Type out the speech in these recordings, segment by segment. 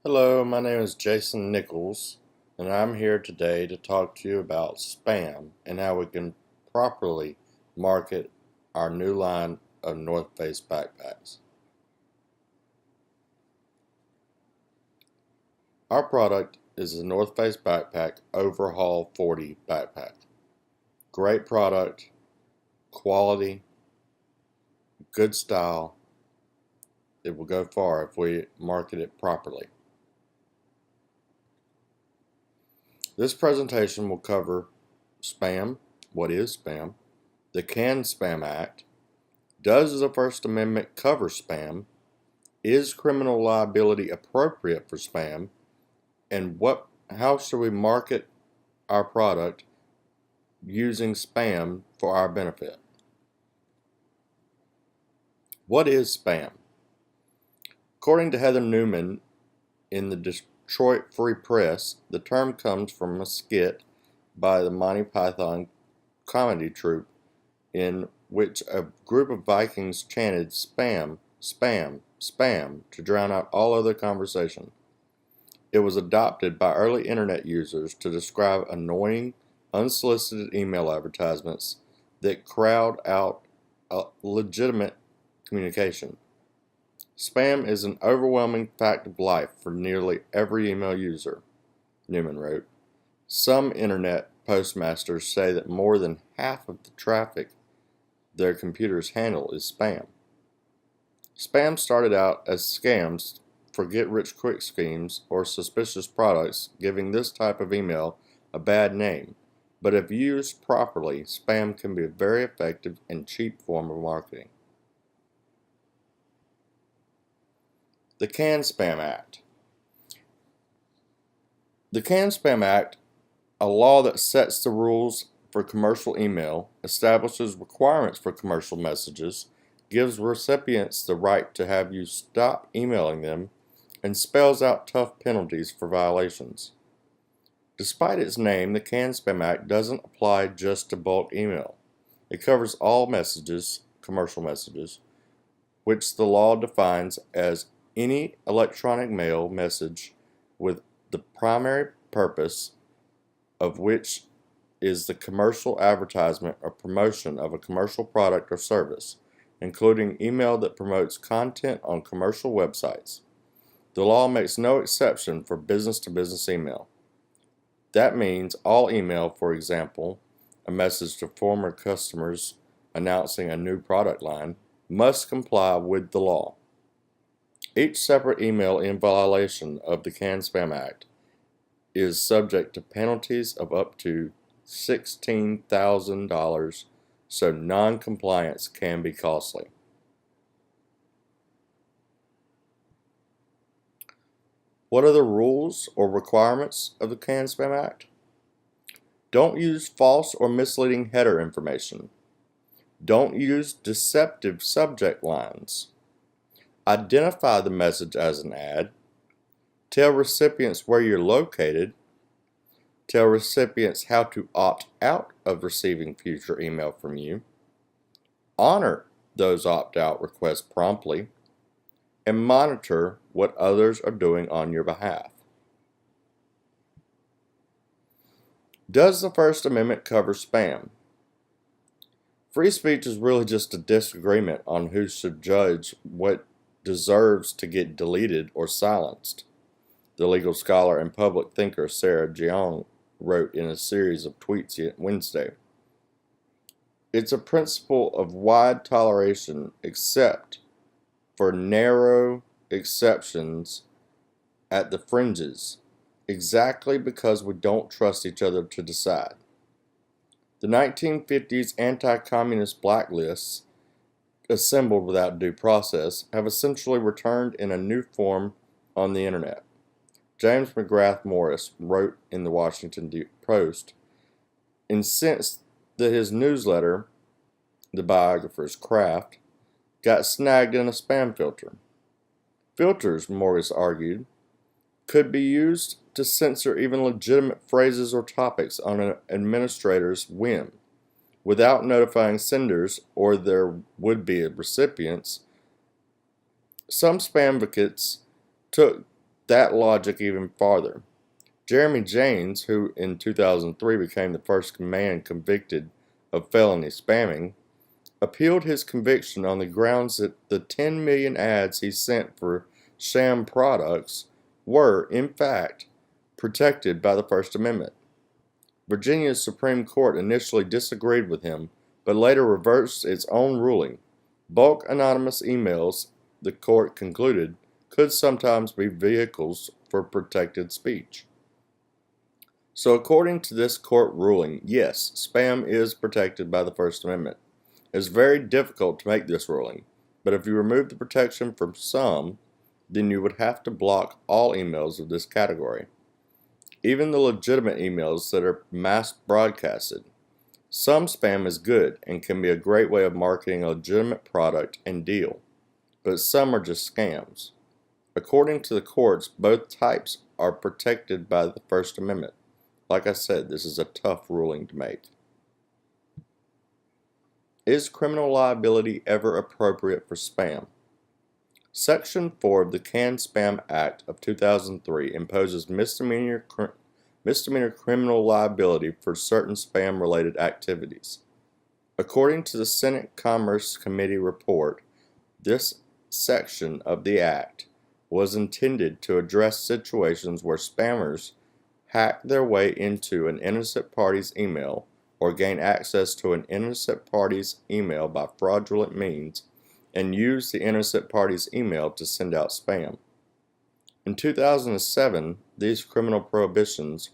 Hello, my name is Jason Nichols, and I'm here today to talk to you about spam and how we can properly market our new line of North Face backpacks. Our product is the North Face Backpack Overhaul 40 backpack. Great product, quality, good style. It will go far if we market it properly. This presentation will cover spam, what is spam, the Can-Spam Act, does the First Amendment cover spam, is criminal liability appropriate for spam, and how should we market our product using spam for our benefit. What is spam? According to Heather Newman in the Detroit Free Press, the term comes from a skit by the Monty Python comedy troupe in which a group of Vikings chanted spam, spam, spam to drown out all other conversation. It was adopted by early internet users to describe annoying, unsolicited email advertisements that crowd out legitimate communication. Spam is an overwhelming fact of life for nearly every email user, Newman wrote. Some internet postmasters say that more than half of the traffic their computers handle is spam. Spam started out as scams for get-rich-quick schemes or suspicious products, giving this type of email a bad name. But if used properly, spam can be a very effective and cheap form of marketing. The Can-Spam Act. The Can-Spam Act, a law that sets the rules for commercial email, establishes requirements for commercial messages, gives recipients the right to have you stop emailing them, and spells out tough penalties for violations. Despite its name, the Can-Spam Act doesn't apply just to bulk email. It covers all messages, commercial messages, which the law defines as any electronic mail message with the primary purpose of which is the commercial advertisement or promotion of a commercial product or service, including email that promotes content on commercial websites. The law makes no exception for business-to-business email. That means all email, for example, a message to former customers announcing a new product line, must comply with the law. Each separate email in violation of the Can-Spam Act is subject to penalties of up to $16,000, so non-compliance can be costly. What are the rules or requirements of the Can-Spam Act? Don't use false or misleading header information. Don't use deceptive subject lines. Identify the message as an ad. Tell recipients where you're located. Tell recipients how to opt out of receiving future email from you. Honor those opt-out requests promptly. And monitor what others are doing on your behalf. Does the First Amendment cover spam? Free speech is really just a disagreement on who should judge what deserves to get deleted or silenced. The legal scholar and public thinker Sarah Jeong wrote in a series of tweets Wednesday. It's a principle of wide toleration except for narrow exceptions at the fringes, exactly because we don't trust each other to decide. The 1950s anti-communist blacklists, assembled without due process, have essentially returned in a new form on the internet. James McGrath Morris wrote in the Washington Post, incensed that his newsletter, The Biographer's Craft, got snagged in a spam filter. Filters, Morris argued, could be used to censor even legitimate phrases or topics on an administrator's whim, without notifying senders or their would-be recipients. Some spam advocates took that logic even farther. Jeremy Janes, who in 2003 became the first man convicted of felony spamming, appealed his conviction on the grounds that the 10 million ads he sent for sham products were, in fact, protected by the First Amendment. Virginia's Supreme Court initially disagreed with him, but later reversed its own ruling. Bulk anonymous emails, the court concluded, could sometimes be vehicles for protected speech. So according to this court ruling, yes, spam is protected by the First Amendment. It is very difficult to make this ruling, but if you remove the protection from some, then you would have to block all emails of this category, even the legitimate emails that are mass broadcasted. Some spam is good and can be a great way of marketing a legitimate product and deal, but some are just scams. According to the courts, both types are protected by the First Amendment. Like I said, this is a tough ruling to make. Is criminal liability ever appropriate for spam? Section 4 of the Can-Spam Act of 2003 imposes misdemeanor criminal liability for certain spam-related activities. According to the Senate Commerce Committee report, this section of the Act was intended to address situations where spammers hack their way into an innocent party's email or gain access to an innocent party's email by fraudulent means and use the innocent party's email to send out spam. In 2007, these criminal prohibitions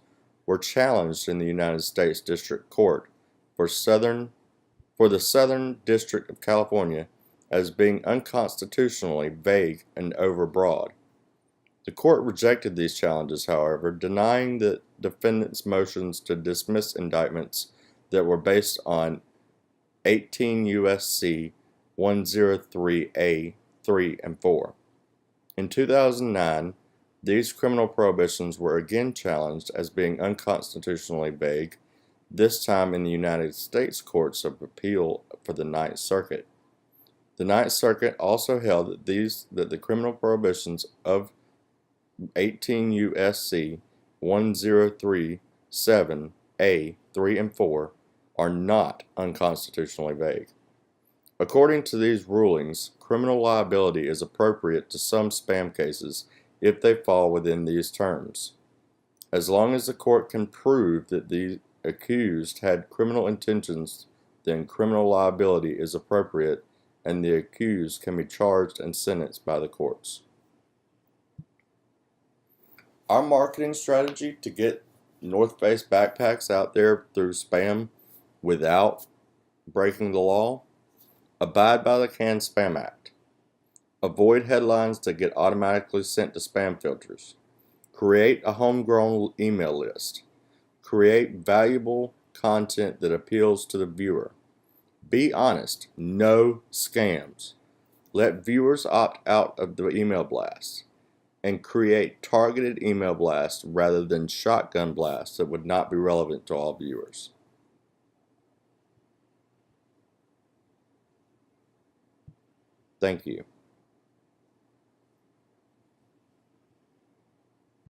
were challenged in the United States District Court for the Southern District of California as being unconstitutionally vague and overbroad. The court rejected these challenges, however, denying the defendants' motions to dismiss indictments that were based on 18 U.S.C. 103A, 3, and 4. In 2009, these criminal prohibitions were again challenged as being unconstitutionally vague, this time in the United States Courts of Appeal for the Ninth Circuit. The Ninth Circuit also held that the criminal prohibitions of 18 U.S.C. 1037A, 3, and 4 are not unconstitutionally vague. According to these rulings, criminal liability is appropriate to some spam cases if they fall within these terms. As long as the court can prove that the accused had criminal intentions, then criminal liability is appropriate and the accused can be charged and sentenced by the courts. Our marketing strategy to get North Face backpacks out there through spam without breaking the law: abide by the Can-Spam Act. Avoid headlines that get automatically sent to spam filters. Create a homegrown email list. Create valuable content that appeals to the viewer. Be honest. No scams. Let viewers opt out of the email blast. And create targeted email blasts rather than shotgun blasts that would not be relevant to all viewers. Thank you.